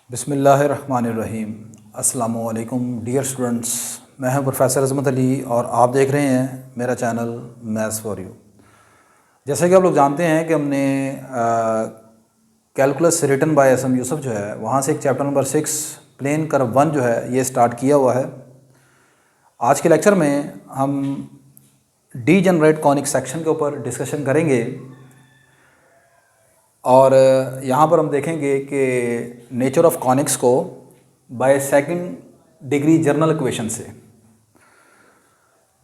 बिस्मिल्लाहिर्रहमानिर्रहीम। अस्सलामुअलैकुम dear students, मैं हूं प्रोफेसर अज़मत अली और आप देख रहे हैं मेरा चैनल मैथ्स फॉर यू। जैसे कि आप लोग जानते हैं कि हमने calculus written by S M Yusuf जो है वहाँ से एक चैप्टर नंबर 6 प्लेन कर्व 1 जो है ये स्टार्ट किया हुआ है। आज के लेक्चर में हम डीजेनरेट कॉनिक सेक्शन के ऊपर डिस्कशन करेंगे और यहाँ पर हम देखेंगे कि नेचर ऑफ कॉनिक्स को by second degree general equation से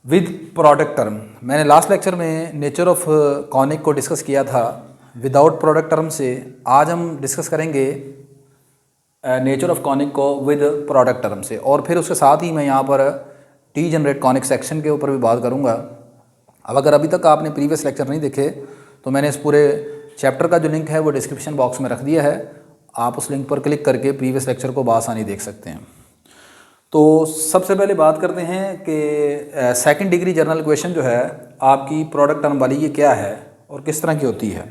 विद प्रोडक्ट टर्म। मैंने लास्ट लेक्चर में नेचर ऑफ कॉनिक को डिस्कस किया था विदाउट प्रोडक्ट टर्म से। आज हम डिस्कस करेंगे नेचर ऑफ कॉनिक को विद प्रोडक्ट टर्म से, और फिर उसके साथ ही मैं यहाँ पर डीजेनरेट कॉनिक सेक्शन के ऊपर भी बात करूँगा। अब अगर अभी तक आपने प्रीवियस लेक्चर नहीं देखे तो मैंने इस पूरे चैप्टर का जो लिंक है वो डिस्क्रिप्शन बॉक्स में रख दिया है, आप उस लिंक पर क्लिक करके प्रीवियस लेक्चर को बआसानी देख सकते हैं। तो सबसे पहले बात करते हैं कि सेकंड डिग्री जर्नल इक्वेशन जो है आपकी प्रोडक्ट टर्म वाली ये क्या है और किस तरह की होती है।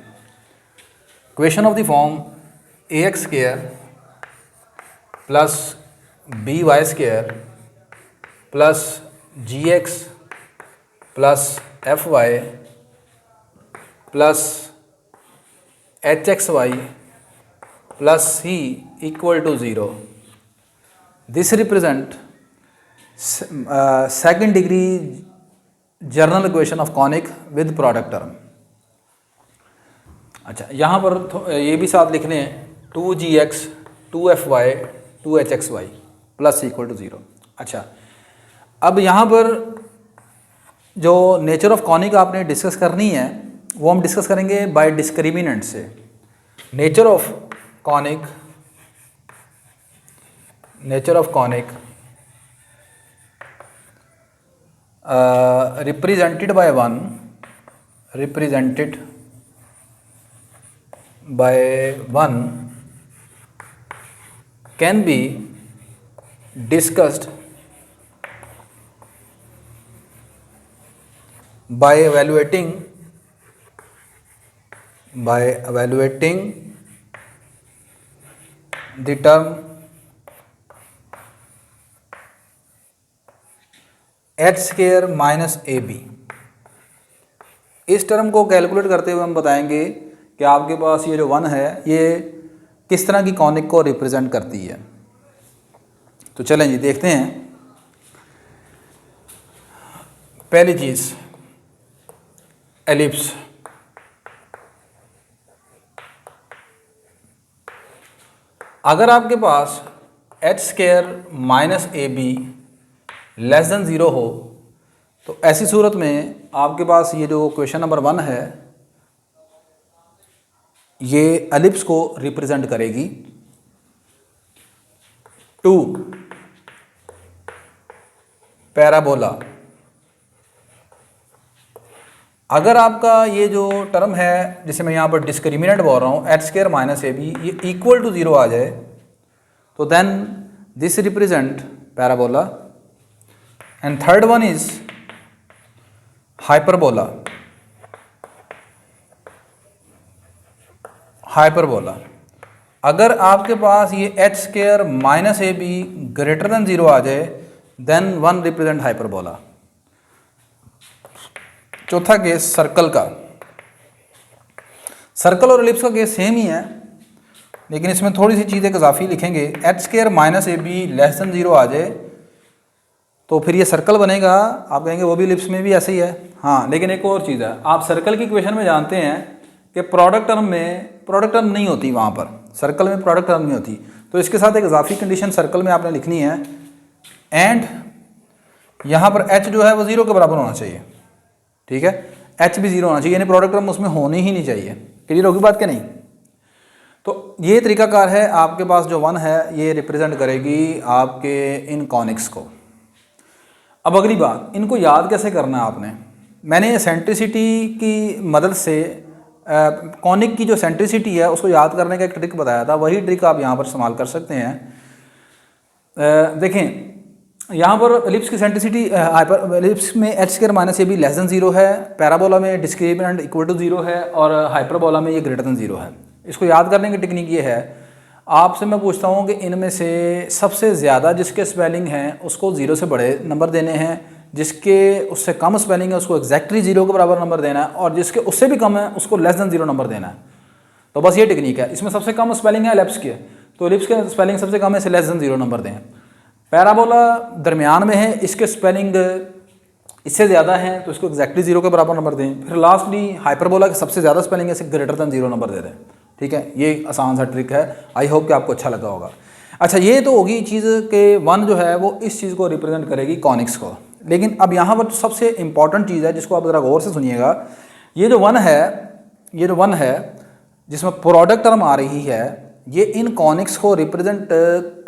Equation of the form A X square plus B Y square plus G X plus F Y plus H X Y plus C equal to 0। This represent second degree general equation of conic with product term. अच्छा, यहाँ पर ये भी साथ लिख लें 2gx 2fy 2hxy plus equal to 0। अच्छा, अब यहाँ पर जो नेचर ऑफ कॉनिक आपने डिस्कस करनी है वो हम डिस्कस करेंगे बाय डिस्क्रिमिनेंट से। Nature of conic represented by 1 can be discussed by evaluating the term h square minus A b. इस टर्म को कैलकुलेट करते हुए हम बताएंगे कि आपके पास ये जो 1 है ये किस तरह की कॉनिक को रिप्रेजेंट करती है। तो चलें जी देखते हैं। पहली चीज़ एलिप्स। अगर आपके पास H square minus A B less than 0 हो तो ऐसी सूरत में आपके पास ये जो क्वेश्चन नंबर 1 है ये एलिप्स को रिप्रेजेंट करेगी। 2 पैराबोला। अगर आपका ये जो टर्म है जिसे मैं यहाँ पर डिस्क्रिमिनेंट बोल रहा हूँ एच स्क्वायर माइनस ए बी ये इक्वल टू 0 आ जाए तो then this represent parabola. And third one is hyperbola. अगर आपके पास ये एच स्क्वायर माइनस ए बी ग्रेटर देन 0 आ जाए देन 1 रिप्रेजेंट हाइपरबोला। चौथा केस सर्कल का। सर्कल और एलिप्स का केस सेम ही है लेकिन इसमें थोड़ी सी चीज़ें इजाफी लिखेंगे। H square minus A B less than 0 आ जाए तो फिर ये सर्कल बनेगा। आप कहेंगे वो भी एलिप्स में भी ऐसे ही है। हाँ, लेकिन एक और चीज़ है, आप सर्कल की इक्वेशन में जानते हैं कि प्रोडक्ट टर्म नहीं होती, वहाँ पर सर्कल में प्रोडक्ट टर्म नहीं होती। तो इसके साथ एक इजाफी कंडीशन सर्कल में आपने लिखनी है एंड यहाँ पर एच जो है वो 0 के बराबर होना चाहिए। ठीक है, एच भी 0 होना चाहिए, यानी प्रोडक्ट टर्म उसमें होनी ही नहीं चाहिए। क्लियर होगी बात क्या नहीं? तो ये तरीकाकार है। आपके पास जो 1 है ये रिप्रेजेंट करेगी आपके इन कॉनिक्स को। अब अगली बात, इनको याद कैसे करना है आपने। मैंने सेंट्रिसिटी की मदद से कॉनिक की जो सेंट्रिसिटी है उसको याद करने का एक ट्रिक बताया था, वही ट्रिक आप यहाँ पर इस्तेमाल कर सकते हैं। देखें, यहाँ पर एलिप्स की सेंट्रिसिटी हाइपर एलिप्स में H square minus A B less than zero है, पैराबोला में डिस्क्रिमिनेंट इक्वल टू जीरो है और हाइपरबोला में ये ग्रेटर देन जीरो है। इसको याद करने की टेक्निक ये है, आपसे मैं पूछता हूँ कि इनमें से सबसे ज़्यादा जिसके स्पेलिंग हैं उसको जीरो से बड़े नंबर देने हैं, जिसके उससे कम स्पेलिंग है उसको एग्जैक्टली जीरो के बराबर नंबर देना है, और जिसके उससे भी कम है उसको लेस देन जीरो नंबर देना है। तो बस ये टेक्निक है। इसमें सबसे कम स्पेलिंग है एलिप्स की, तो एलिप्स के स्पेलिंग सबसे कम है, इसे लेस देन जीरो नंबर दें। पैराबोला दरमियान में है, इसके स्पेलिंग इससे ज़्यादा है तो इसको एग्जैक्टली जीरो के बराबर नंबर दें। फिर लास्टली हाइपरबोला के सबसे ज़्यादा स्पेलिंग है, इसे ग्रेटर देन जीरो नंबर दे दें। ठीक है, ये आसान सा ट्रिक है। आई होप कि आपको अच्छा लगा होगा। अच्छा, ये तो होगी चीज़ के वन जो है वो इस चीज़ को रिप्रेजेंट करेगी कॉनिक्स को, लेकिन अब यहाँ पर सबसे इंपॉर्टेंट चीज़ है जिसको आप ज़रा गौर से सुनिएगा। ये जो वन है जिसमें प्रोडक्ट टर्म आ रही है, ये इन कॉनिक्स को रिप्रेजेंट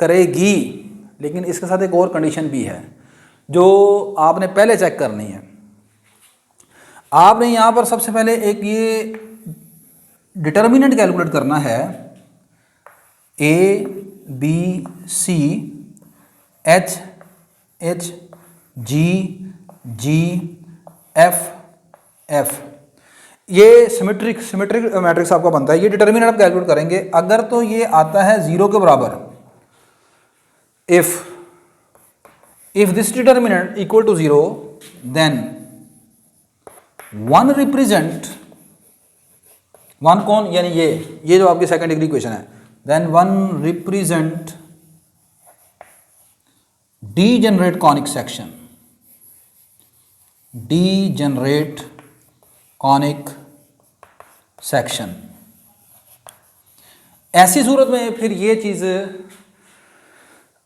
करेगी, लेकिन इसके साथ एक और कंडीशन भी है जो आपने पहले चेक करनी है। आपने यहाँ पर सबसे पहले एक ये डिटर्मिनेंट कैलकुलेट करना है, a b c h h g g f f, ये सिमेट्रिक मैट्रिक्स आपका बनता है। ये डिटर्मिनेंट आप कैलकुलेट करेंगे। अगर तो ये आता है जीरो के बराबर, if this determinant equal to zero, then one represent one cone, यानी ये जो आपकी सेकंड डिग्री इक्वेशन है, then one represent degenerate conic section, degenerate conic section. ऐसी सूरत में फिर ये चीज़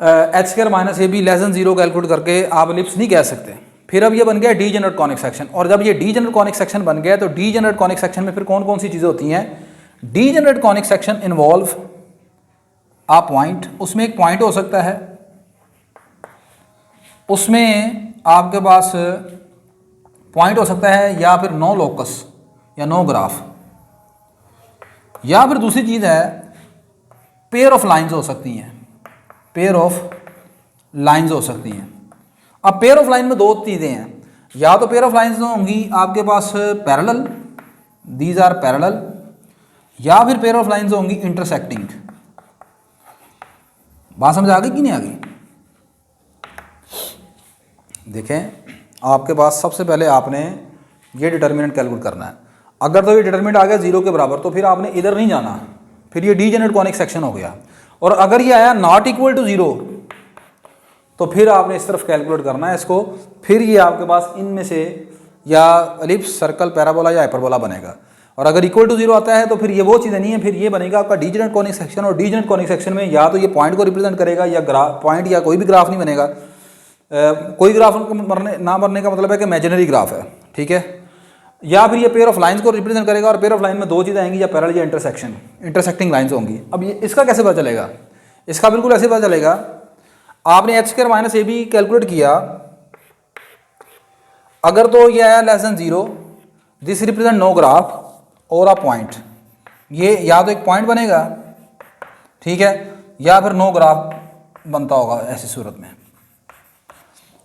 H square minus A B less than zero calculate करके आप एलिप्स नहीं कह सकते। फिर अब ये बन गया डीजेनरेट कॉनिक सेक्शन, और जब ये डीजेनरेट कॉनिक सेक्शन बन गया तो डीजेनरेट कॉनिक सेक्शन में फिर कौन कौन सी चीज़ें होती हैं। डीजेनरेट कॉनिक सेक्शन इन्वॉल्व आ पॉइंट, उसमें एक पॉइंट हो सकता है, उसमें आपके पास पॉइंट हो सकता है, या फिर नो लोकस या नो ग्राफ, या फिर दूसरी चीज़ है पेयर ऑफ लाइंस हो सकती हैं, पेयर ऑफ लाइंस हो सकती हैं। अब पेयर ऑफ लाइन में दो चीज़ें हैं, या तो पेयर ऑफ लाइंस होंगी आपके पास पैरेलल, दीज आर पैरेलल, या फिर पेयर ऑफ लाइंस होंगी इंटरसेक्टिंग। बात समझ आ गई कि नहीं आ गई? देखें, आपके पास सबसे पहले आपने ये डिटर्मिनेंट कैलकुलेट करना है। अगर तो ये डिटर्मिनेंट आ गया जीरो के बराबर तो फिर आपने इधर नहीं जाना, फिर ये डीजेनरेट कॉनिक सेक्शन हो गया। और अगर ये आया नॉट इक्वल टू जीरो तो फिर आपने इस तरफ कैलकुलेट करना है इसको। फिर ये आपके पास इनमें से या एलिप्स, सर्कल, पैराबोला या हाइपरबोला बनेगा। और अगर इक्वल टू जीरो आता है तो फिर ये वो चीज़ें नहीं है, फिर ये बनेगा आपका डीजेनरेट कॉनिक सेक्शन। और डीजेनरेट कॉनिक सेक्शन में या तो ये पॉइंट को रिप्रेजेंट करेगा या ग्राफ, पॉइंट या कोई भी ग्राफ नहीं बनेगा। कोई ग्राफ ना बनने का मतलब है कि इमेजिनरी ग्राफ है, ठीक है। या फिर ये पेयर ऑफ लाइंस को रिप्रेजेंट करेगा, और पेयर ऑफ लाइन में दो चीज़ें आएंगी, या पैरेलल या इंटरसेक्टिंग लाइंस होंगी। अब ये इसका कैसे पता चलेगा? इसका बिल्कुल ऐसे पता चलेगा, आपने एच स्क्वायर माइनस ए बी कैलकुलेट किया, अगर तो ये आया less than zero, this represent no graph और अ पॉइंट, ये या तो एक पॉइंट बनेगा, ठीक है, या फिर नो ग्राफ बनता होगा ऐसी सूरत में।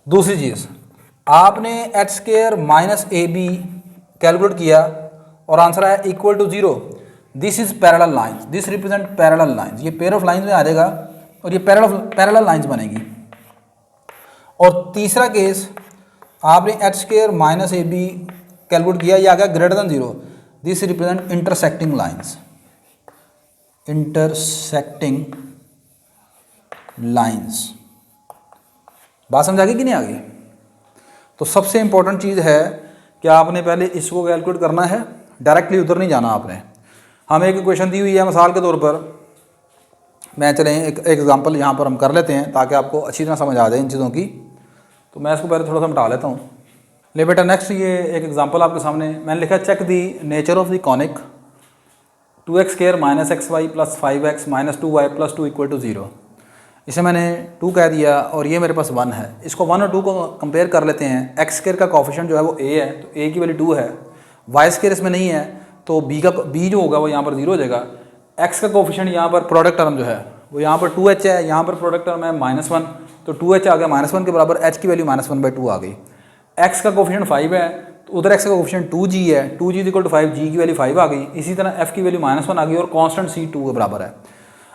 दूसरी चीज़, आपने एच स्क्वायर माइनस ए बी कैलकुलेट किया और आंसर आया equal to zero, this is parallel lines, this represent parallel lines, ये पेयर ऑफ लाइंस में आ जाएगा और ये पैरेलल लाइंस बनेगी। और तीसरा केस, आपने एच स्क्वायर माइनस ए बी कैलकुलेट किया, ये आ गया greater than zero, this represent intersecting lines, intersecting lines. बात समझ आ गई कि नहीं आ गई? तो सबसे इंपॉर्टेंट चीज़ है कि आपने पहले इसको कैलकुलेट करना है, डायरेक्टली उधर नहीं जाना आपने। हमें एक इक्वेशन दी हुई है मिसाल के तौर पर, मैं चलें एक एग्जांपल यहाँ पर हम कर लेते हैं ताकि आपको अच्छी तरह समझ आ जाए इन चीज़ों की। तो मैं इसको पहले थोड़ा सा मिटा लेता हूँ। ले बेटा, नेक्स्ट ये एक एग्जांपल आपके सामने मैंने लिखा, check the nature of the conic 2x square minus x Y plus 5x minus 2y plus 2 equal to 0। इसे मैंने 2 कह दिया और ये मेरे पास 1 है। इसको 1 और 2 को कंपेयर कर लेते हैं। एक्स स्क्वायर का कोफिशिएंट जो है वो a है, तो a की वैल्यू 2 है। वाई स्क्वायर इसमें नहीं है तो b जो होगा वो यहाँ पर 0 हो जाएगा। x का कोफिशिएंट यहाँ पर प्रोडक्ट टर्म जो है वो यहाँ पर 2h है, यहाँ पर प्रोडक्ट टर्म है -1, तो 2h आ गया -1 के बराबर, h की वैल्यू -1/2 आ गई। x का कोफिशिएंट 5 है तो उधर x का कोफिशिएंट 2g है, 2g = 5, g की वैल्यू 5 आ गई। इसी तरह f की वैल्यू -1 आ गई और कांस्टेंट c 2 के बराबर है।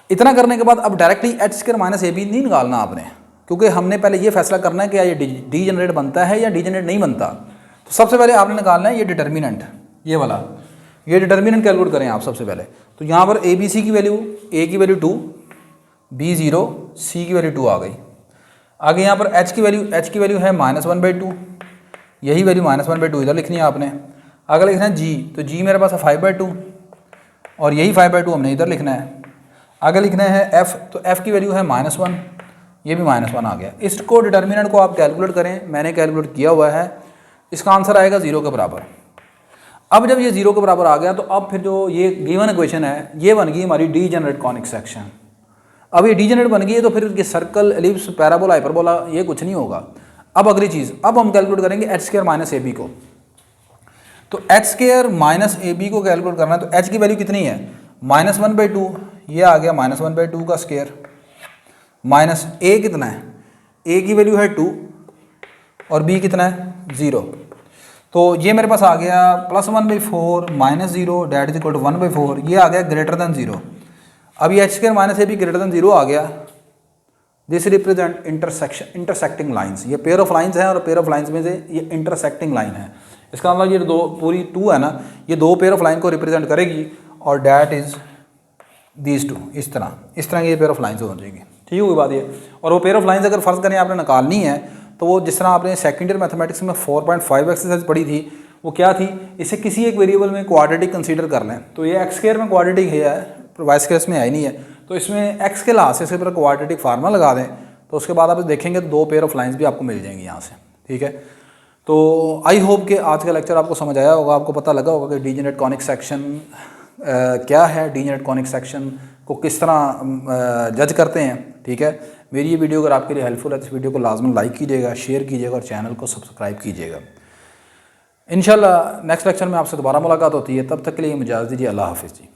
इतना करने के बाद अब डायरेक्टली h² - ab नहीं निकालना आपने, क्योंकि हमने पहले ये फैसला करना है कि ये डीजेनरेट बनता है या डीजेनरेट नहीं बनता। तो सबसे पहले आपने निकालना है ये डिटर्मिनेंट, ये वाला, ये डिटर्मिनेंट कैलकुलेट करें आप सबसे पहले। तो यहाँ पर ए बी सी की वैल्यू, a की वैल्यू 2, b 0, c की वैल्यू 2 आ गई। आगे यहाँ पर h की वैल्यू है -1/2, यही वैल्यू -1/2 इधर लिखनी है आपने। आगे लिखना है g, तो g मेरे पास है 5/2 और यही 5/2 हमने इधर लिखना है। आगे लिखना है f, तो f की वैल्यू है -1, ये भी -1 आ गया। इसको डिटर्मिनेंट को आप कैलकुलेट करें, मैंने कैलकुलेट किया हुआ है, इसका आंसर आएगा 0 के बराबर। अब जब ये 0 के बराबर आ गया तो अब फिर जो ये गिवन इक्वेशन है ये बन गई हमारी डीजेनरेट कॉनिक सेक्शन। अब ये डीजेनरेट बन गई है तो फिर ये सर्कल, एलिप्स, पैराबोला, हाइपरबोला ये कुछ नहीं होगा। अब अगली चीज़, अब हम कैलकुलेट करेंगे h² - ab को। तो h² - ab को कैलकुलेट करना है तो h की वैल्यू कितनी है, -1/2, ये आ गया -1/2 का स्क्वायर, माइनस a कितना है, a की वैल्यू है 2 और b कितना है 0। तो ये मेरे पास आ गया +1/4 -0 डेट इज इक्वल टू 1/4, ये आ गया ग्रेटर देन 0। अब ये h² - ab ग्रेटर देन 0 आ गया। दिस रिप्रेजेंट इंटरसेक्टिंग लाइंस, ये पेयर ऑफ लाइंस है और पेयर ऑफ लाइंस में से ये इंटरसेक्टिंग लाइन है। इसका मतलब ये दो पूरी 2 है ना, ये 2 पेयर ऑफ लाइन को रिप्रेजेंट करेगी और डैट इज दीज 2, इस तरह ये पेयर ऑफ लाइंस हो जाएगी। ठीक होगी बात ये। और वो पेयर ऑफ लाइंस अगर फ़र्ज़ करें आपने निकालनी है तो वो जिस तरह आपने सेकेंड ईयर मैथमेटिक्स में 4.5 एक्सरसाइज पढ़ी थी, वो क्या थी, इसे किसी एक वेरिएबल में क्वाड्रेटिक कंसीडर कर लें। तो ये x² में क्वाड्रेटिक है, वाई स्क्वायर में है ही नहीं है, तो इसमें x के लिहाज से इसके ऊपर क्वाड्रेटिक फार्मूला लगा दें तो उसके बाद आप देखेंगे तो 2 पेयर ऑफ लाइंस भी आपको मिल जाएंगी यहाँ से। ठीक है, तो आई होप कि आज का लेक्चर आपको समझ आया होगा, आपको पता लगा होगा कि डीजेनरेट कॉनिक सेक्शन क्या है, डीजेनरेट कॉनिक सेक्शन को किस तरह जज करते हैं। ठीक है, मेरी ये वीडियो अगर आपके लिए हेल्पफुल है तो इस वीडियो को लाजमन लाइक कीजिएगा, शेयर कीजिएगा और चैनल को सब्सक्राइब कीजिएगा। इंशाल्लाह नेक्स्ट लेक्चर में आपसे दोबारा मुलाकात होती है, तब तक के लिए इजाज़त दीजिए। अल्लाह हाफिज़ जी।